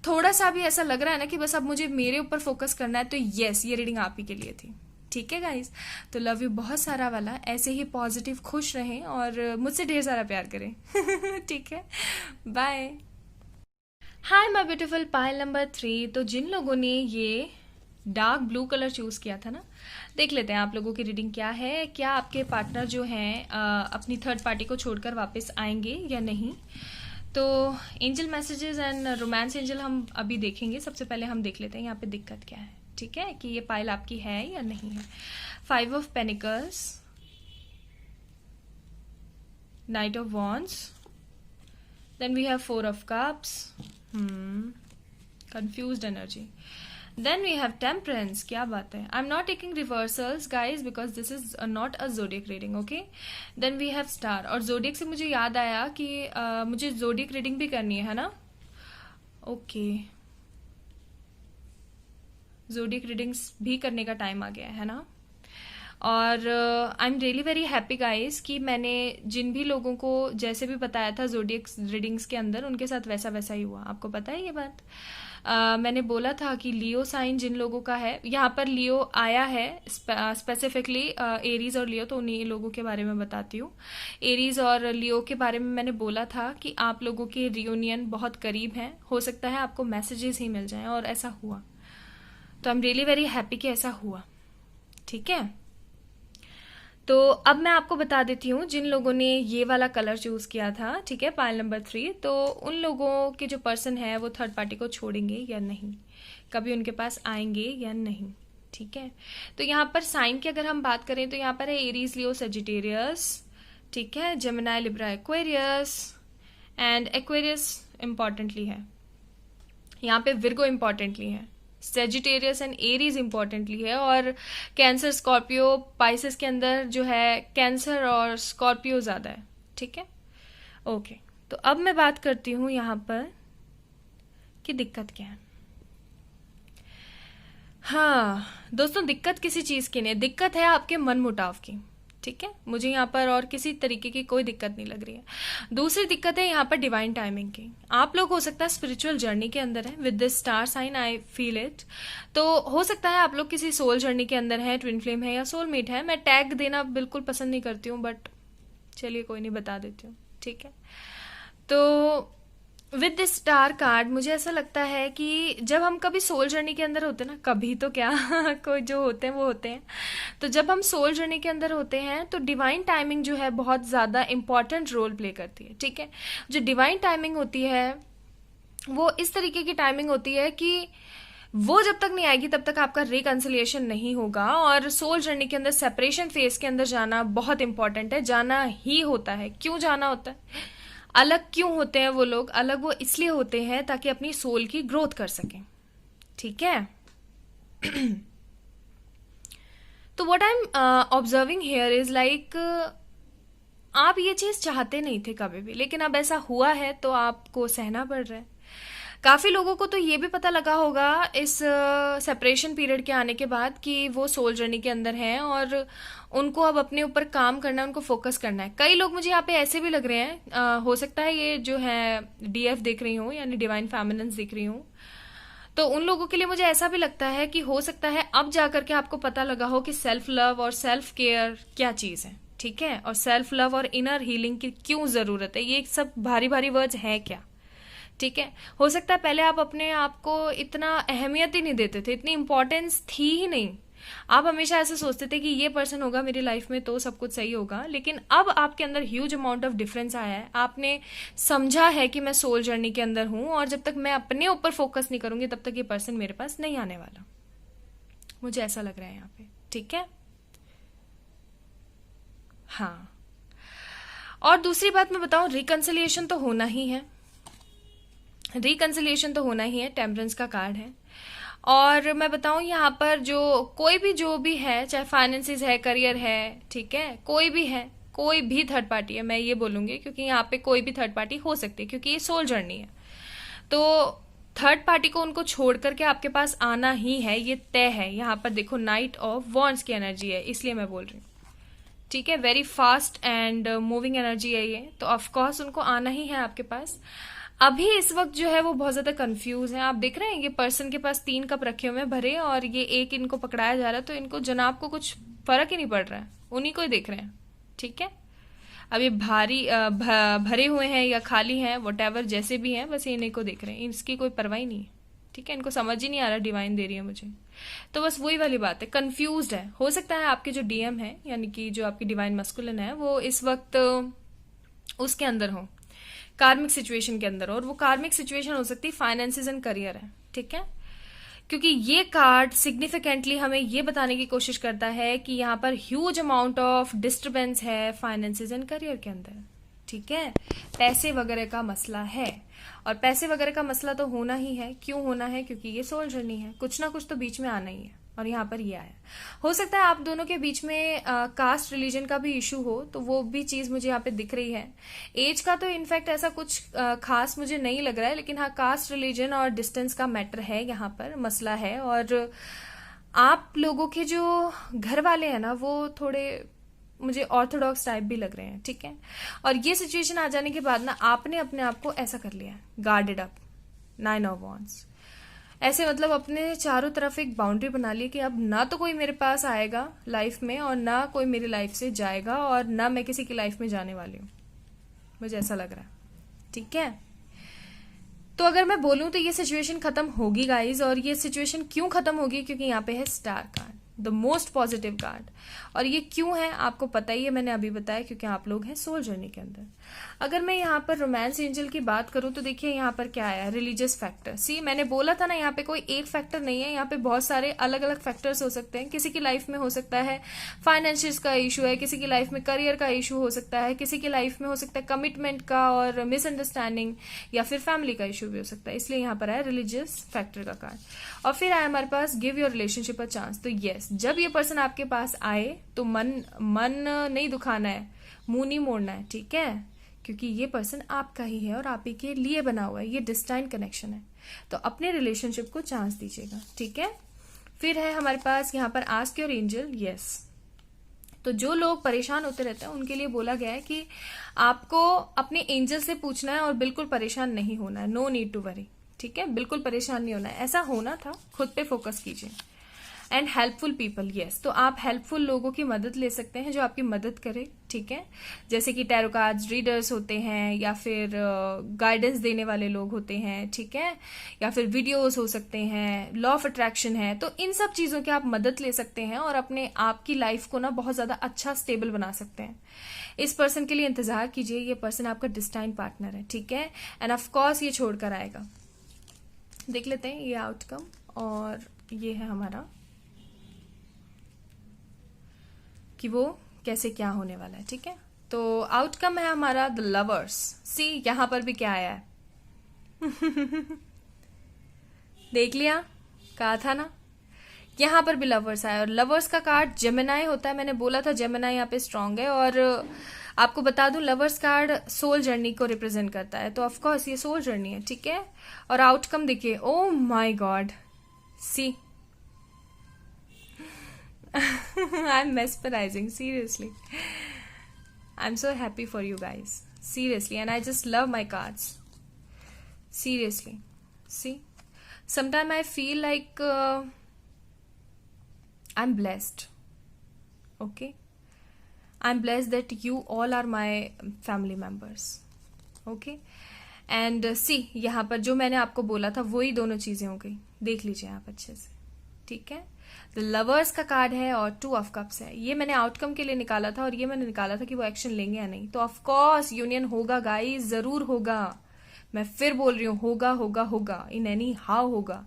थोड़ा सा भी ऐसा लग रहा है ना कि बस अब मुझे मेरे ऊपर फोकस करना है, तो यस, ये रीडिंग आप ही के लिए थी। ठीक है गाइस, तो लव यू बहुत सारा वाला। ऐसे ही पॉजिटिव खुश रहें और मुझसे ढेर सारा प्यार करें। ठीक है, bye. Hi my beautiful pile number 3। तो जिन लोगों ने ये डार्क ब्लू कलर चूज किया था ना, देख लेते हैं आप लोगों की रीडिंग क्या है। क्या आपके पार्टनर जो हैं अपनी थर्ड पार्टी को छोड़कर वापस आएंगे या नहीं? तो angel messages and romance angel हम अभी देखेंगे। सबसे पहले हम देख लेते हैं यहाँ पे दिक्कत क्या है। ठीक है, कि ये पाइल आपकी है या नहीं है। 5 of pentacles, nine of wands, then we have 4 of cups, confused energy, then we have temperance। क्या बात है, I'm not taking reversals guys because this is not a zodiac reading, okay। then we have star, और zodiac से मुझे याद आया कि मुझे zodiac reading भी करनी है ना। ओके, zodiac readings भी करने का टाइम आ गया है ना। और आई am really very happy guys कि मैंने जिन भी लोगों को जैसे भी बताया था जोडियक रीडिंग्स के अंदर, उनके साथ वैसा वैसा ही हुआ। आपको पता है ये बात। मैंने बोला था कि लियो साइन जिन लोगों का है, यहाँ पर लियो आया है स्पेसिफिकली एरीज और लियो, तो उन्हीं लोगों के बारे में बताती हूँ। एरीज और लियो के बारे में मैंने बोला था कि आप लोगों के रियूनियन बहुत करीब हैं, हो सकता है आपको मैसेजेस ही मिल जाएं, और ऐसा हुआ। तो आई एम रियली वेरी हैप्पी कि ऐसा हुआ। ठीक है, तो अब मैं आपको बता देती हूँ जिन लोगों ने ये वाला कलर चूज किया था, ठीक है, पाइल नंबर 3, तो उन लोगों के जो पर्सन है वो थर्ड पार्टी को छोड़ेंगे या नहीं, कभी उनके पास आएंगे या नहीं। ठीक है, तो यहाँ पर साइन की अगर हम बात करें तो यहाँ पर है एरीज, लियो, सेजिटेरियस, ठीक है, Gemini, Libra, Aquarius, and Aquarius importantly है, यहाँ पे विर्गो इंपॉर्टेंटली है। सेजिटेरियस एंड एरीज इंपॉर्टेंटली है, और कैंसर, स्कॉर्पियो, पाइसेस के अंदर जो है कैंसर और स्कॉर्पियो ज़्यादा है। ठीक है, ओके। तो अब मैं बात करती हूँ यहाँ पर कि दिक्कत क्या है। हाँ दोस्तों, दिक्कत किसी चीज़ की नहीं, दिक्कत है आपके मन मुटाव की। ठीक है, मुझे यहाँ पर और किसी तरीके की कोई दिक्कत नहीं लग रही है। दूसरी दिक्कत है यहाँ पर डिवाइन टाइमिंग की। आप लोग हो सकता है स्पिरिचुअल जर्नी के अंदर है with this star sign, I feel it. तो हो सकता है आप लोग किसी सोल जर्नी के अंदर है, ट्विन फ्लेम है या सोलमेट है। मैं टैग देना बिल्कुल पसंद नहीं करती हूँ, बट चलिए कोई नहीं, बता देती हूँ। ठीक है, तो विद दिस स्टार कार्ड मुझे ऐसा लगता है कि जब हम कभी सोल जर्नी के अंदर होते हैं ना, कभी तो क्या कोई जो होते हैं वो होते हैं, तो जब हम सोल जर्नी के अंदर होते हैं तो डिवाइन टाइमिंग जो है बहुत ज़्यादा इंपॉर्टेंट रोल प्ले करती है। ठीक है, जो डिवाइन टाइमिंग होती है वो इस तरीके की टाइमिंग होती है कि वो जब तक नहीं आएगी तब तक आपका रिकंसिलिएशन नहीं होगा, और सोल जर्नी के अंदर सेपरेशन फेज के अंदर जाना बहुत इंपॉर्टेंट है, जाना ही होता है। क्यों जाना होता है? अलग क्यों होते हैं वो लोग? अलग वो इसलिए होते हैं ताकि अपनी सोल की ग्रोथ कर सकें। ठीक है, तो what I am observing here is like, आप ये चीज चाहते नहीं थे कभी भी, लेकिन अब ऐसा हुआ है तो आपको सहना पड़ रहा है। काफी लोगों को तो ये भी पता लगा होगा इस सेपरेशन पीरियड के आने के बाद कि वो सोल जर्नी के अंदर हैं और उनको अब अपने ऊपर काम करना है, उनको फोकस करना है। कई लोग मुझे यहाँ पे ऐसे भी लग रहे हैं, हो सकता है ये जो है डीएफ देख रही हूँ, यानी डिवाइन फेमिनिन्स देख रही हूँ, तो उन लोगों के लिए मुझे ऐसा भी लगता है कि हो सकता है अब जाकर के आपको पता लगा हो कि सेल्फ लव और सेल्फ केयर क्या चीज है। ठीक है, और सेल्फ लव और इनर हीलिंग की क्यों जरूरत है, ये सब भारी भारी वर्ड्स हैं क्या। ठीक है, हो सकता है पहले आप अपने आप को इतना अहमियत ही नहीं देते थे, इतनी इंपॉर्टेंस थी ही नहीं। आप हमेशा ऐसे सोचते थे कि ये पर्सन होगा मेरी लाइफ में तो सब कुछ सही होगा, लेकिन अब आपके अंदर ह्यूज अमाउंट ऑफ डिफरेंस आया है। आपने समझा है कि मैं सोल जर्नी के अंदर हूं, और जब तक मैं अपने ऊपर फोकस नहीं करूंगी तब तक ये पर्सन मेरे पास नहीं आने वाला। मुझे ऐसा लग रहा है यहाँ पे। ठीक है, हाँ। और दूसरी बात मैं बताऊं, रिकंसिलिएशन तो होना ही है, रिकंसिलिएशन तो होना ही है। टेम्परेंस का कार्ड है, और मैं बताऊं यहाँ पर जो कोई भी जो भी है, चाहे फाइनेंसिस है, करियर है, ठीक है, कोई भी है, कोई भी थर्ड पार्टी है, मैं ये बोलूंगी, क्योंकि यहाँ पे कोई भी थर्ड पार्टी हो सकती है क्योंकि ये सोल जर्नी है। तो थर्ड पार्टी को उनको छोड़ करके आपके पास आना ही है, ये तय है। यहाँ पर देखो नाइट ऑफ वॉन्ड्स की एनर्जी है, इसलिए मैं बोल रही हूँ। ठीक है, very fast and moving energy है ये, तो ऑफकोर्स उनको आना ही है आपके पास। अभी इस वक्त जो है वो बहुत ज्यादा कंफ्यूज है। आप देख रहे हैं ये पर्सन के पास 3 कप रखे हुए हैं भरे, और ये एक इनको पकड़ाया जा रहा है, तो इनको जनाब को कुछ फर्क ही नहीं पड़ रहा है, उन्हीं को ही देख रहे हैं। ठीक है, अब ये भरे हुए हैं या खाली हैं, वॉटेवर जैसे भी हैं, बस इन्हीं को देख रहे हैं, इसकी कोई परवाह ही नहीं है। ठीक है, इनको समझ ही नहीं आ रहा डिवाइन दे रही है मुझे, तो बस वही वाली बात है, कंफ्यूज्ड है। हो सकता है आपके जो डीएम है, यानी कि जो आपकी डिवाइन मस्कुलिन है, वो इस वक्त उसके अंदर हो, कार्मिक सिचुएशन के अंदर, और वो कार्मिक सिचुएशन हो सकती है फाइनेंसेस एंड करियर है। ठीक है, क्योंकि ये कार्ड सिग्निफिकेंटली हमें ये बताने की कोशिश करता है कि यहाँ पर ह्यूज अमाउंट ऑफ डिस्टर्बेंस है फाइनेंसेस एंड करियर के अंदर। ठीक है, पैसे वगैरह का मसला है, और पैसे वगैरह का मसला तो होना ही है। क्यों होना है? क्योंकि ये सोल जर्नी है, कुछ ना कुछ तो बीच में आना ही है, और यहाँ पर ये आया। हो सकता है आप दोनों के बीच में कास्ट रिलीजन का भी इशू हो, तो वो भी चीज मुझे यहाँ पे दिख रही है। एज का तो इनफैक्ट ऐसा कुछ खास मुझे नहीं लग रहा है, लेकिन हाँ कास्ट रिलीजन और डिस्टेंस का मैटर है, यहाँ पर मसला है। और आप लोगों के जो घर वाले हैं ना, वो थोड़े मुझे ऑर्थोडॉक्स टाइप भी लग रहे हैं। ठीक है, और ये सिचुएशन आ जाने के बाद ना आपने अपने आप को ऐसा कर लिया, गार्डेड अप, 9 ऑफ वॉन्ड्स, ऐसे मतलब अपने चारों तरफ एक बाउंड्री बना ली कि अब ना तो कोई मेरे पास आएगा लाइफ में, और ना कोई मेरी लाइफ से जाएगा, और ना मैं किसी की लाइफ में जाने वाली हूँ, मुझे ऐसा लग रहा है। ठीक है, तो अगर मैं बोलूं तो ये सिचुएशन खत्म होगी गाइज। और ये सिचुएशन क्यों खत्म होगी? क्योंकि यहाँ पे है star card, the most positive card. और ये क्यों है आपको पता ही है, मैंने अभी बताया, क्योंकि आप लोग हैं सोल जर्नी के अंदर। अगर मैं यहाँ पर रोमांस एंजल की बात करूं तो देखिए यहाँ पर क्या आया, रिलीजियस फैक्टर। सी मैंने बोला था ना, यहाँ पे कोई एक फैक्टर नहीं है, यहाँ पे बहुत सारे अलग अलग फैक्टर्स हो सकते हैं। किसी की लाइफ में हो सकता है फाइनेंशियल्स का इशू है, किसी की लाइफ में करियर का इशू हो सकता है, किसी की लाइफ में हो सकता है कमिटमेंट का और मिसअंडरस्टैंडिंग, या फिर फैमिली का इशू भी हो सकता है। इसलिए यहाँ पर आया रिलीजियस फैक्टर का कार्ड। और फिर आया हमारे पास give your relationship a chance. तो यस, जब ये पर्सन आपके पास आए तो मन नहीं दुखाना है, मुंह नहीं मोड़ना है, ठीक है, क्योंकि ये पर्सन आपका ही है और आप ही के लिए बना हुआ है, ये डिस्टाइन कनेक्शन है। तो अपने रिलेशनशिप को चांस दीजिएगा, ठीक है। फिर है हमारे पास यहाँ पर आस्क योर एंजल। यस, तो जो लोग परेशान होते रहते हैं उनके लिए बोला गया है कि आपको अपने एंजल से पूछना है और बिल्कुल परेशान नहीं होना है। नो नीड टू वरी, ठीक है, बिल्कुल परेशान नहीं होना है। ऐसा होना था, खुद पे फोकस कीजिए। And helpful people. यस, तो आप हेल्पफुल लोगों की मदद ले सकते हैं जो आपकी मदद करे, ठीक है, जैसे कि टैरो कार्ड्स रीडर्स होते हैं, या फिर गाइडेंस देने वाले लोग होते हैं, ठीक है, या फिर वीडियोस हो सकते हैं, लॉ ऑफ अट्रैक्शन है। तो इन सब चीजों की आप मदद ले सकते हैं और अपने आपकी लाइफ को ना बहुत ज्यादा अच्छा स्टेबल बना सकते हैं। इस पर्सन के लिए इंतजार कीजिए, ये पर्सन आपका डिस्टाइन पार्टनर है, ठीक है, एंड ऑफकोर्स ये छोड़कर आएगा। देख लेते हैं ये आउटकम, और ये है हमारा कि वो कैसे क्या होने वाला है, ठीक है। तो आउटकम है हमारा द लवर्स। सी यहां पर भी क्या आया है देख लिया, कहा था ना, यहां पर भी लवर्स आया। और लवर्स का कार्ड जेमिनाई होता है, मैंने बोला था जेमिनाई यहाँ पे स्ट्रांग है। और आपको बता दूं, लवर्स कार्ड सोल जर्नी को रिप्रेजेंट करता है, तो ऑफकोर्स ये सोल जर्नी है, ठीक है। और आउटकम देखिए, oh my god, see I'm mesmerizing, seriously. I'm so happy for you guys, seriously, and I just love my cards, seriously. See, sometimes I feel like I'm blessed, okay, I'm blessed that you all are my family members, okay. And see यहाँ पर जो मैंने आपको बोला था वही दोनों चीजें हो गई, देख लीजिए आप अच्छे से, ठीक है। द लवर्स का कार्ड है और 2 ऑफ कप्स है। ये मैंने आउटकम के लिए निकाला था, और ये मैंने निकाला था कि वो एक्शन लेंगे या नहीं। तो ऑफकोर्स यूनियन होगा गाइस, जरूर होगा, मैं फिर बोल रही हूँ, होगा होगा होगा, इन एनी हाउ होगा।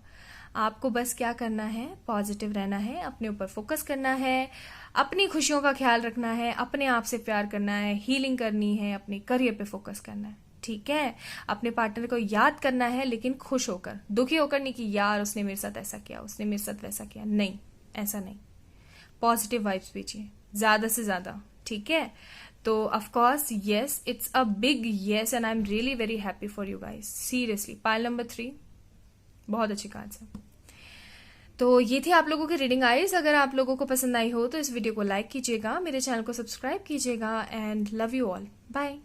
आपको बस क्या करना है, पॉजिटिव रहना है, अपने ऊपर फोकस करना है, अपनी खुशियों का ख्याल रखना है, अपने आप से प्यार करना है, हीलिंग करनी है, अपने करियर पे फोकस करना है, ठीक है। अपने पार्टनर को याद करना है, लेकिन खुश होकर, दुखी होकर नहीं कि यार उसने मेरे साथ ऐसा किया, उसने मेरे साथ वैसा किया, नहीं, ऐसा नहीं। पॉजिटिव वाइब्स भेजिए ज्यादा से ज्यादा, ठीक है। तो of course yes, it's a big yes, and I am really very happy for you guys, seriously. Pile number 3 बहुत अच्छी कार्ड्स है। तो ये थी आप लोगों की रीडिंग आइज। अगर आप लोगों को पसंद आई हो तो इस वीडियो को लाइक कीजिएगा, मेरे चैनल को सब्सक्राइब कीजिएगा, and love you all, bye.